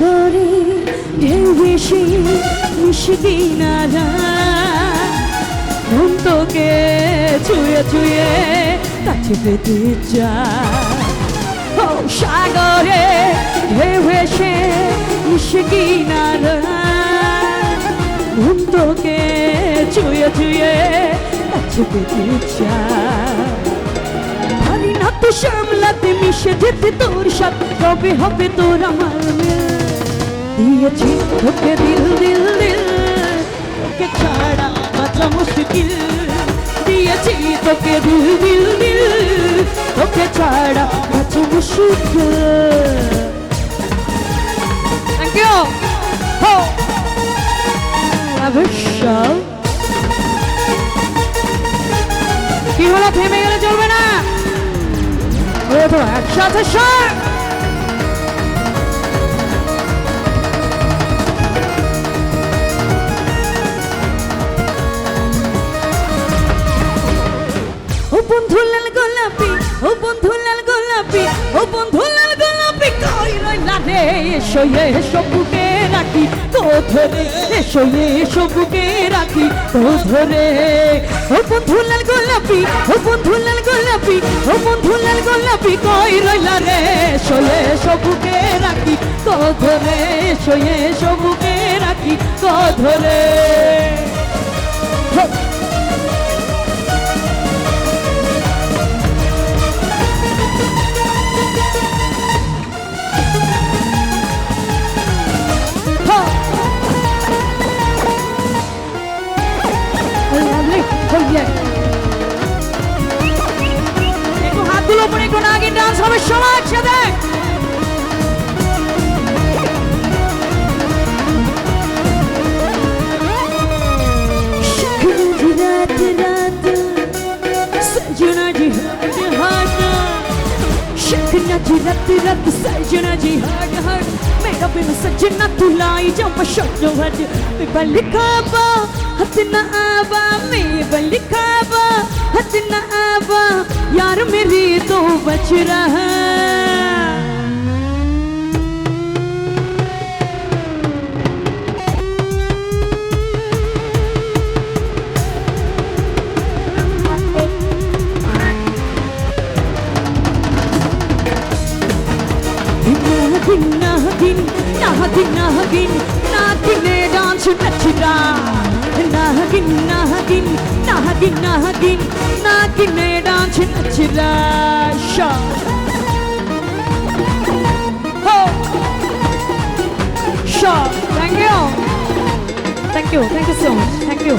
সাগরে ঢেউ ভেসে মিশে কিনারা মন তোকে ছুঁয়ে ছুঁয়ে কাছে পেতে চায়। ও সাগরে ঢেউ ভেসে মিশে কিনারা মন তোকে ছুঁয়ে ছুঁয়ে কাছে পেতে চায়। পারি না তো সামলাতে মিশে যেতে তোর সাথে, কবে হবে তোর আমার মিল। দিয়েছি তোকে দিল দিল দিল, তোকে ছাড়া বাঁচা মুশকিল। দিয়েছি তোকে দিল দিল দিল, তোকে ছাড়া বাঁচা মুশকিল। Thank you. অবশ্যই কি হলো, থেমে গেলে চলবে না, তো একসাথে সর। ও বন্ধু লাল গোলাপি, ও বন্ধু লাল গোলাপি, ও বন্ধু লাল গোলাপি কই রইলা রে? এসো এসো বুকে রাখি তো ধরে, এসো এসো বুকে রাখি তো ধরে। ও বন্ধু লাল গোলাপি, ও বন্ধু লাল গোলাপি, ও বন্ধু লাল গোলাপি কই রইলা রে? এসো এসো বুকে রাখি তো ধরে, এসো এসো বুকে রাখি তো ধরে। একটু হাতগুলো উপরে, একটু আগে ডান্স হবে সবাই একসাথে। রাত রাত सजना जी हाड हाड, शखना जी रात रात सजना जी हाड हाड। मेरा बिन सजना तू लाई जा मशक्क़त हद, मैं बलिखाबा हद ना आवा, मैं बलिखाबा हद ना आवा, यार मेरी तो बच रहा। Nagin, nagin, nagin, nagin, dance nachira. Nagin, nagin, nagin, nagin, nagin, dance nachira. Sha. Ho. Sha. Thank you. Thank you. Thank you so much. Thank you.